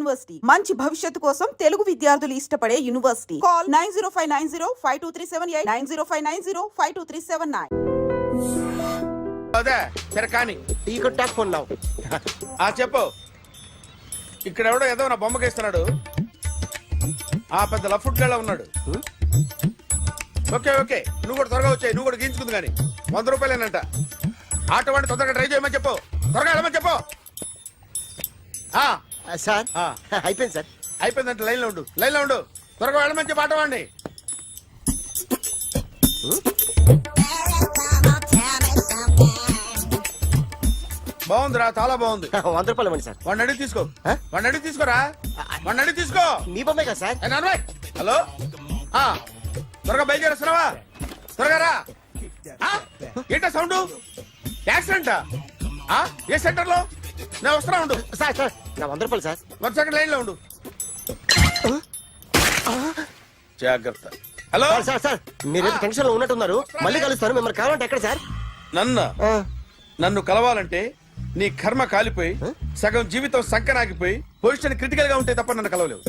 University మంచి భవిష్యత్తు కోసం తెలుగు విద్యార్థులు ఇష్టపడే యూనివర్సిటీ. కాల్ 9059052378 9059052379. అదే సరే కానీ టికెట్ టాక్ ఫోన్ లావు. చెప్పు. ఇక్కడ ఎవడో ఏదో నా బొమ్మకి ఇస్తున్నాడు. ఆ పెద్ద లఫుట్ గళ్ళ ఉన్నాడు. ఓకే ఓకే నువ్వు కూడా త్వరగా వచ్చాయి. నువ్వు కూడా గీంచుకుంది కానీ 100 రూపాయలేనంట. ఆటో వాడిని తొందరగా ట్రై చేయమని చెప్పు. త్వరగా వెళ్ళమని చెప్పు. సార్ అయిపోయింది సార్. అయిపోయిందంటే లైన్లో ఉండు. లైన్లో ఉండు. త్వరగా వెళ్ళమని చెప్పు ఆటో వాడిని. బాగుందిరా చాలా బాగుంది. 100 రూపాయలు ఇవ్వండి సార్. వాడిని అడిగి తీసుకో. వాడిని అడిగి తీసుకోరా. వాడిని అడిగి తీసుకో. మీ బొమ్మే కదా సార్. హలో త్వరగా బయలుదేరేస్తున్నావా? త్వరగా రా. ఏంటా సౌండ్? యాక్సిడెంటా? ఏ సెంటర్ లో? నేను వస్తున్నా ఉండు. సార్ సార్ నా 100 రూపాయలు సార్. 1 సెకండ్ లైన్ లో ఉండు. జాగ్రత్త. హలో సార్ సార్ మీరు టెన్షన్ లో ఉన్నట్టున్నారు. మళ్ళీ కలుస్తాను. మిమ్మల్ని కావాలంటే ఎక్కడ సార్? నన్ను కలవాలంటే నీ కర్మ కాలిపోయి సగం జీవితం సంకనాగిపోయి పొజిషన్ క్రిటికల్ గా ఉంటే తప్ప నన్ను కలవలేవు.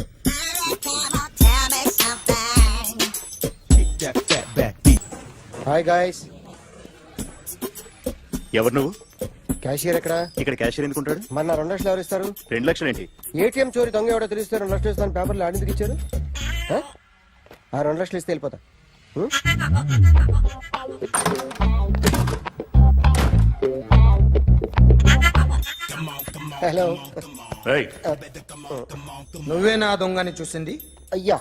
Hi guys. ఎవరు నువ్వు? క్యాషియర్ ఎక్కడ? ఇక్కడ క్యాషియర్ ఎందుకుంటాడు? మన 2 లక్షలు ఎవరు ఇస్తారు? 2 లక్షలు ఏంటి? ఏటీఎం చోరీ దొంగ ఎవడో తెలిస్తే 2 లక్షలు ఇస్తాను పేపర్లు ఆడిందుకు ఇచ్చారు. ఆ 2 లక్షలు ఇస్తే వెళ్ళిపోతా. హలో నువ్వే నా దొంగని చూసింది? అయ్యా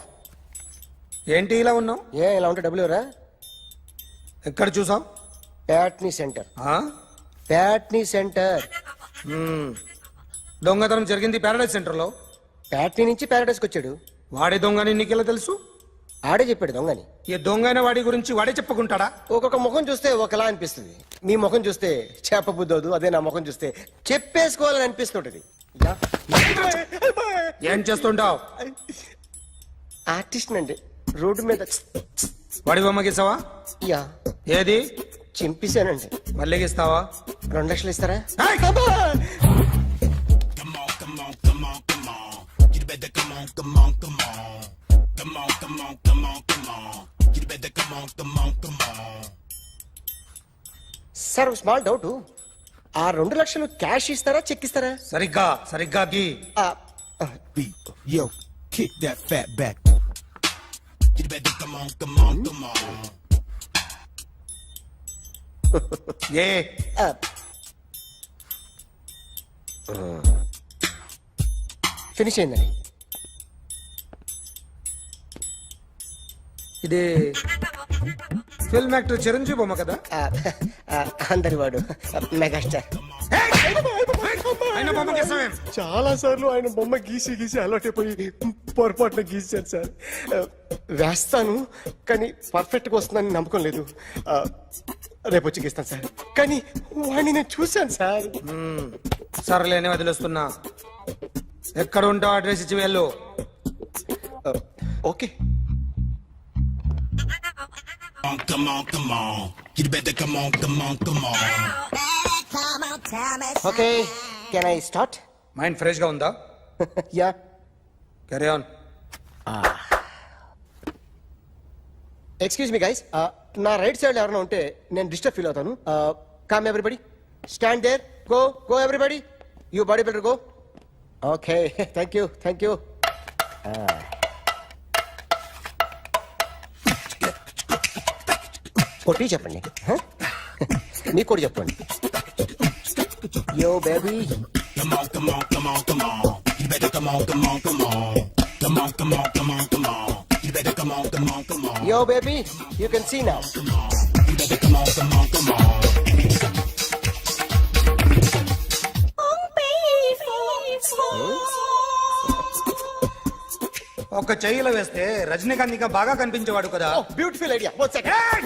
ఏంటి ఇలా ఉన్నావు? ఇలా ఉంటే డబ్బులు ఎవరా? ఎక్కడ చూసావు? ప్యాట్నీ సెంటర్. దొంగతనం జరిగింది ప్యారడైజ్ సెంటర్ లో. ప్యాట్నీ నుంచి ప్యారడైజ్కి వచ్చాడు. వాడే దొంగని నీకెలా తెలుసు? ఆడే చెప్పాడు దొంగని. ఈ దొంగైన వాడి గురించి వాడే చెప్పుకుంటాడా? ఒక్కొక్క ముఖం చూస్తే ఒకలా అనిపిస్తుంది. మీ ముఖం చూస్తే చెప్పబుద్దోదు. అదే నా ముఖం చూస్తే చెప్పేసుకోవాలని అనిపిస్తుంటది. ఏం చేస్తుంటావు? ఆర్టిస్ట్ అండి. రోడ్డు మీద వాడి బొమ్మ గీసావా? యా ఏది? చింపేశానండి. మళ్ళీ గీస్తావా? 2 లక్షలు ఇస్తారా? Sir small doubt. ఆ 2 లక్షలు క్యాష్ ఇస్తారా చెక్ ఇస్తారా? సరిగ్గా గీ. Yo, kick that fat back. You better come on. A finish అయిందండి. ఇది ఫిల్మ్ యాక్టర్ చిరంజీవి బొమ్మ కదా? అందరి వాడు మెగాస్టార్. ఆయన బొమ్మ గీసావేం? చాలా సార్లు ఆయన బొమ్మ గీసి అలవాటైపోయి పొరపాటున గీసాను సార్. వేస్తాను కానీ పర్ఫెక్ట్గా వస్తుందని నమ్మకం లేదు. రేపు వచ్చి గీస్తాను సార్. కానీ వాడిని నేను చూశాను సార్. సర్లేని వదిలేస్తున్నా. ఎక్కడ ఉంటావు అడ్రస్ ఇచ్చి వెళ్ళు. Okay. Come on. You better come on. Okay can I start? Mind fresh గా ఉందా? Yeah carry on. Excuse me guys. నా రైట్ సైడ్ ఎవరైనా ఉంటే నేను డిస్టర్బ్ ఫీల్ అవుతాను. Come everybody stand there. Go everybody. You body builder go. Okay thank you. కొట్టి చెప్పండి. మీకు కూడా చెప్పండి. Yo baby. Come on. You better come on. Come on. You better come on. Yo baby, you can see now. You better come on. ఒక చెయ్యిలో వేస్తే రజనీకాంత్ ఇంకా బాగా కనిపించేవాడు కదా. Beautiful idea. One second.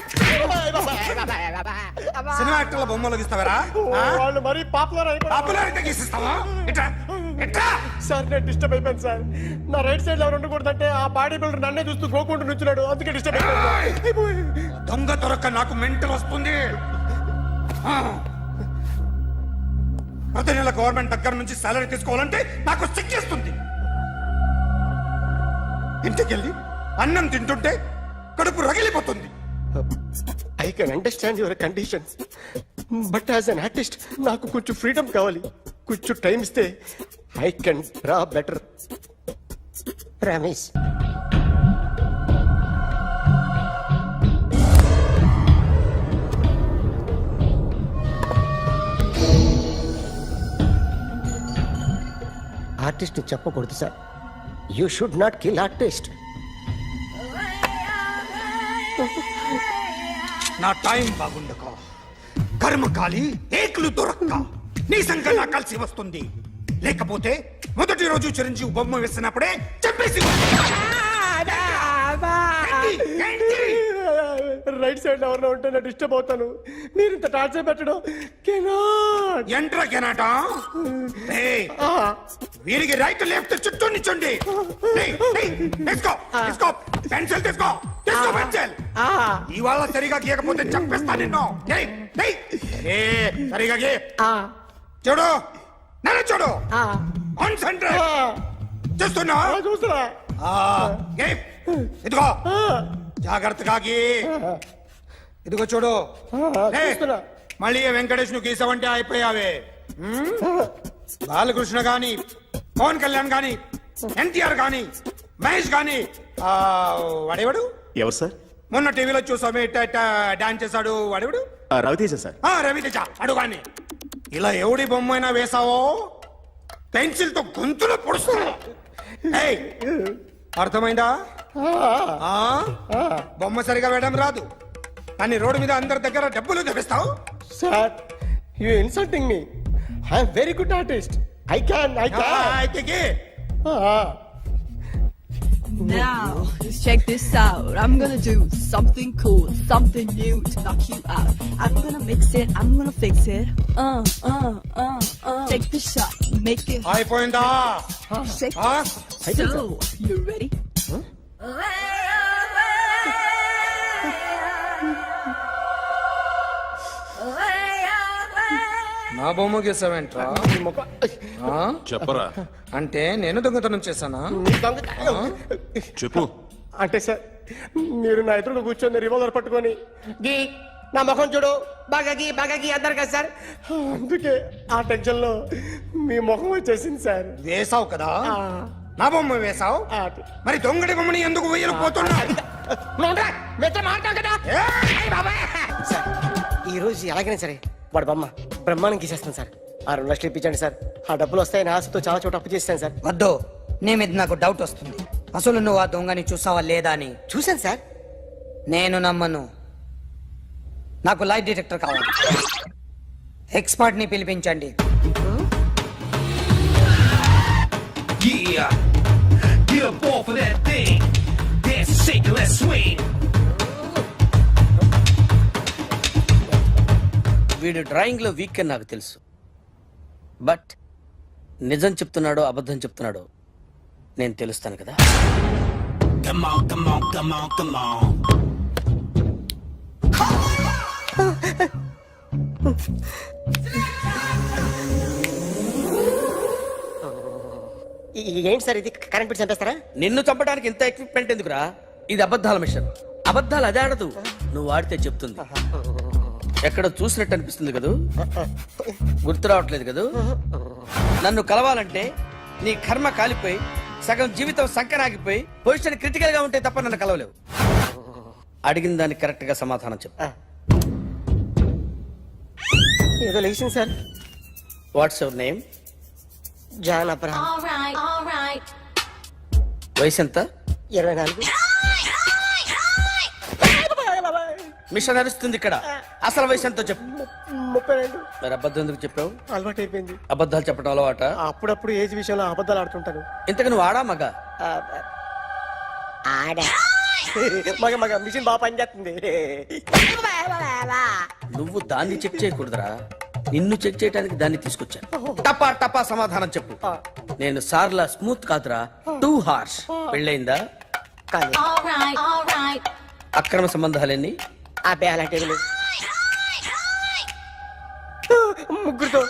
Cinema యాక్టర్ల బొమ్మలు గీస్తావరా? వాళ్ళు మరి పాపులారిటీ గీసిస్తావా? సార్ నేను డిస్టర్బ్ అయిపోయాను సార్. నా రైట్ సైడ్ ఎవరు ఉండకూడదంటే ఆ బాడీ బిల్డర్ నన్నే చూస్తూ గోకుంటూ నుంచున్నాడు. అందుకే డిస్టర్బ్ అయిపోయాను. దొంగ దొరక్క నాకు మెంటల్ వస్తుంది. ప్రతి నెల గవర్నమెంట్ దగ్గర నుంచి సాలరీ తీసుకోవాలంటే నాకు సిగ్గేస్తుంది. ఇంటికెళ్ళి అన్నం తింటుంటే కడుపు రగిలిపోతుంది. I can understand your conditions, but as an artist నాకు కొంచెం ఫ్రీడమ్ కావాలి. కొంచెం టైం ఇస్తే I can draw better. Ramesh artist చెప్పకూడదు sir. You should not kill artist. నా టైం బాగుండక కర్మకాలి ఏకులు దొరక్క నీ సంఖ్య నాకు కలిసి వస్తుంది. లేకపోతే మొదటి రోజు చిరంజీవి బొమ్మ వేసినప్పుడే చెప్పేసి రైట్ సైడ్ ఎవరిలో ఉంటే నేను డిస్టర్బ్ అవుతాను. మీరు ఇంత టార్చర్ పెట్టడం కెనాట్. ఎంట్రా కెనాట. వీరికి రైట్ లెఫ్ట్ చుట్టూ నిచ్చండి. తీసుకో తీసుకో పెన్సిల్ తీసుకో తీసుకో పెన్సిల్. ఇవాళ సరిగా గీయకపోతే చంపేస్తా నిన్ను. సరిగా గీ. చూడు నన్ను చూడు. కాన్సంట్రేట్ చూస్తున్నా చూస్తున్నా. ఇదిగో జాగ్రత్తగా గీ. ఇదిగో చూడు. చూస్తున్నా. మళ్ళీ వెంకటేష్ ను గీసావంటే అయిపోయావే. బాలకృష్ణ గాని పవన్ కళ్యాణ్ గాని ఎన్టీఆర్ గాని మహేష్ గాని వాడేవాడు ఎవరు సార్? మొన్న టీవీలో చూసామే డాన్స్ చేశాడు వాడేవాడు? రవితేజ సార్. రవితేజ అడుగాని. ఇలా ఎవడి బొమ్మ అయినా వేసావో పెన్సిల్ తో గొంతులో పొడుస్తా. అర్థమైందా? బొమ్మ సరిగా వేయడం రాదు కానీ రోడ్డు మీద అందరి దగ్గర డబ్బులు తెప్పిస్తావు. Sir you insulting me. I'm very good artist. I can అయితే Now, let's check this out. I'm gonna do something cool, something new to knock you out. I'm gonna mix it, I'm gonna fix it. Take the shot, make it అయిపోయిందా? shake. So, you ready? నా బొమ్మ గీసావేంట్రా? చెప్పరా. అంటే నేను దొంగతనం చేశానా? చెప్పు. అంటే సార్ మీరు నా ఎదురుగా కూర్చొని రివాల్వర్ పట్టుకొని గీ నా ముఖం చూడు బాగా గీ అన్నారు కదా సార్. అందుకే ఆ టెన్షన్ లో మీ ముఖం వచ్చేసింది సార్. వేసావు కదా, నా బొమ్మ వేసావు. మరి దొంగడి బొమ్మని ఎందుకు వేయకపోతున్నా? సార్ ఈ రోజు ఎలాగైనా సరే వాడు బొమ్మ బ్రహ్మాండం గీసేస్తాను సార్. 6 లక్షలు ఇప్పించండి సార్. ఆ డబ్బులు వస్తాయని ఆశతో చాలా చోట అప్పు చేస్తాను సార్. వద్దు, నీ మీద నాకు డౌట్ వస్తుంది. అసలు నువ్వు ఆ దొంగని చూసావా లేదా అని. చూశాను సార్. నేను నమ్మను. నాకు లైట్ డిటెక్టర్ కావాలి. ఎక్స్పర్ట్ ని పిలిపించండి. Yeah, get up off of that thing. Dance, shake, and let's swing. వీడు డ్రాయింగ్ లో వీక్ అని నాకు తెలుసు. బట్ నిజం చెప్తున్నాడో అబద్ధం చెప్తున్నాడో నేను తెలుస్తాను కదా. Come on, come on, come on, come on. ఏంటి సార్ ఇది? కరెంట్ బిల్ చంపేస్తారా? నిన్ను చంపడానికి ఇంత ఎక్విప్మెంట్ ఎందుకురా? ఇది అబద్ధాల మిషన్. అబద్ధాలు అదే ఆడదు, నువ్వు ఆడితే చెప్తుంది. ఎక్కడ చూసినట్టు అనిపిస్తుంది కదూ? గుర్తు రావట్లేదు కదూ? నన్ను కలవాలంటే నీ కర్మ కాలిపోయి సగం జీవితం సంకనాగిపోయి పొజిషన్ క్రిటికల్ గా ఉంటే తప్ప నన్ను కలవలేవు. అడిగిన దానికి కరెక్ట్ గా సమాధానం చెప్పు. ఏదో లేచింది sir. What's your name? John Abraham. వయసు ఎంత? 24. మిషన్ నడుస్తుంది ఇక్కడ. అసలు వయసు ఎంతో చెప్పు. 32. మరి అబద్ధం ఎందుకు చెప్పావు? అలవాటు అయిపోయింది. అబద్ధాలు చెప్పడం అలవాట? అప్పుడప్పుడు ఏజ్ విషయంలో అబద్ధాలు ఆడుతుంటాను. ఇంతకు నువ్వు ఆడా మగ? ఆడా. మగ మిషన్ బాగా పనిచేస్తుంది. నువ్వు దాన్ని చెక్ చేయకూడదురా, నిన్ను చెక్ చేయడానికి దాన్ని తీసుకొచ్చాను. టపా టపా సమాధానం చెప్పు. నేను సార్లా స్మూత్ కాదురా, టూ హార్ష్. పెళ్ళయిందా? కానీ అక్రమ సంబంధాలన్నీ? అబ్బే అలాంటి ముగ్గురుతో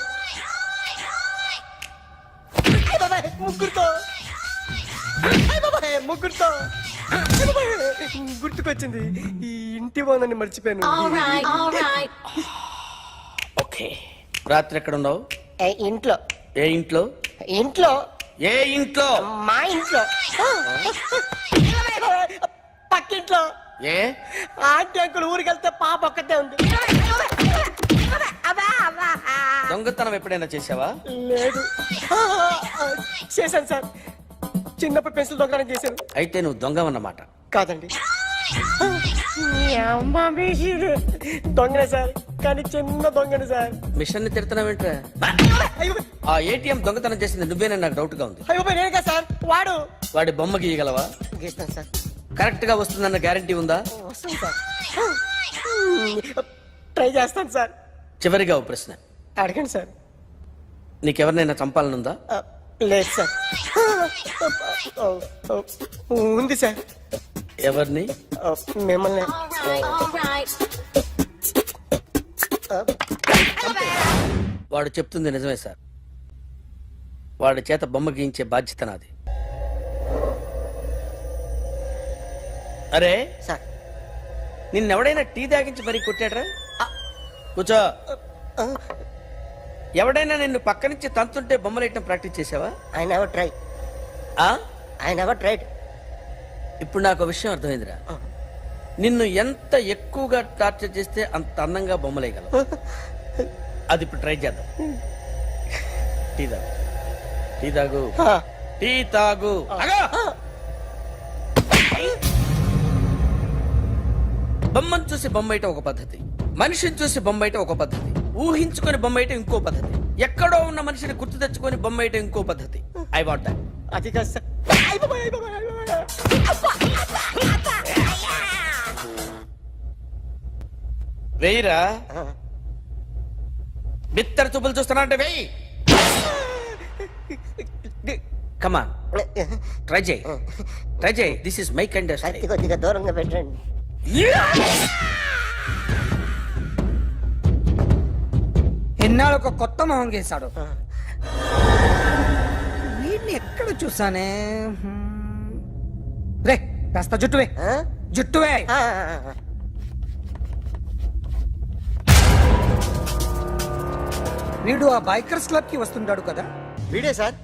ముగ్గురుతో గుర్తుకొచ్చింది. ఈ ఇంటి బాగుందని మర్చిపోయాను. ఓకే, రాత్రి ఎక్కడ ఉన్నావు? ఇంట్లో. ఏ ఇంట్లో? ఇంట్లో. ఏ ఇంట్లో? మా ఇంట్లో. పక్కింట్లో. ఏ ఆంటీ అంకుల్ ఊరికి వెళ్తే పాప ఒక్కతే ఉంది. దొంగతనం ఎప్పుడైనా చేసావా? లేదు. చేశాను సార్, చిన్నప్పుడు పెన్సిల్ దొంగతనం చేశాను. అయితే నువ్వు దొంగవన్నమాట. కాదండి, దొంగనే సార్, కానీ చిన్న దొంగనే సార్. మిషన్ ని తిడుతున్నావేంట్రా? అయ్యో ఆ ఏటీఎం దొంగతనం చేసింది నువ్వేనని నాకు డౌట్ గా ఉంది. అయ్యో నేను కదా సార్, వాడు. వాడి బొమ్మ గీయగలవా? గీస్తాను సార్. కరెక్ట్ గా వస్తుందన్న గ్యారంటీ ఉందా? వస్తాను సార్, ట్రై చేస్తాను సార్. చివరిగా ఓ ప్రశ్న అడగండి సార్. నీకెవరినైనా చంపాలనుందా? లేదు సార్. ఉంది సార్. ఎవరిని? మిమ్మల్ని. వాడు చెప్తుంది నిజమే సార్. వాడి చేత బొమ్మ గీయించే బాధ్యత నాది. అరే సార్, నిన్నెవడైనా టీ తాగించి మరీ కొట్టాడ్రా? కూర్చో. ఎవడైనా నిన్ను పక్క నుంచి తంతుంటే బొమ్మలేయటం ప్రాక్టీస్ చేసావా? I never try. I never tried. ఇప్పుడు నాకు విషయం అర్థమైందిరా. నిన్ను ఎంత ఎక్కువగా టార్చర్ చేస్తే అంత అందంగా బొమ్మలేయగలవు. అది ఇప్పుడు ట్రై చేద్దాం. టీ తాగు, టీ తాగు, టీ తాగు. బొమ్మను చూసి బొమ్మేయటం ఒక పద్ధతి, మనిషిని చూసి బొమ్మేయటం ఒక పద్ధతి, ఊహించుకొని బొమ్మేయటం ఇంకో పద్ధతి, ఎక్కడో ఉన్న మనిషిని గుర్తు తెచ్చుకొని బొమ్మేయటం ఇంకో పద్ధతి. I want that. అది కాదు సార్. వెయ్యిరా. బిత్తర చూపులు చూస్తున్నా అంటే వెయ్యి. కమా, ట్రై చేయి, ట్రై చేయి. This is my kind of style. కొద్దిగా దూరంగా పెట్టండి. ఎన్నాళ్ళు ఒక కొత్త మొహం గీశాడు. వీడిని ఎక్కడ చూసానే? రే కాస్త జుట్టువే, జుట్టువే. వీడు ఆ బైకర్స్ క్లబ్ కి వస్తుంటాడు కదా? వీడే సార్.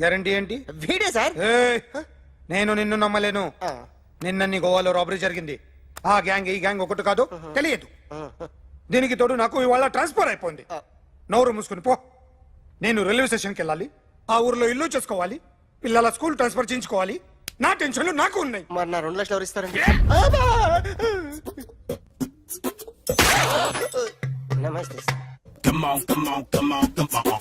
గ్యారంటీ ఏంటి? వీడే సార్. ఏయ్, నేను నిన్ను నమ్మలేను. నిన్న గోవాలో రాబరీ జరిగింది. ఆ గ్యాంగ్ ఈ గ్యాంగ్ ఒకటి కాదు, తెలియదు. దీనికి తోడు నాకు ఇవాళ ట్రాన్స్ఫర్ అయిపోయింది. నోరు మూసుకుని పో. నేను రైల్వే స్టేషన్కి వెళ్ళాలి, ఆ ఊర్లో ఇల్లు చేసుకోవాలి, పిల్లల స్కూల్ ట్రాన్స్ఫర్ చేయించుకోవాలి. నా టెన్షన్లు నాకు ఉన్నాయి. మరి నా 2 లక్షలు ఎవరు ఇస్తారండి? నమస్తే sir. Come on, come on, come on, come on.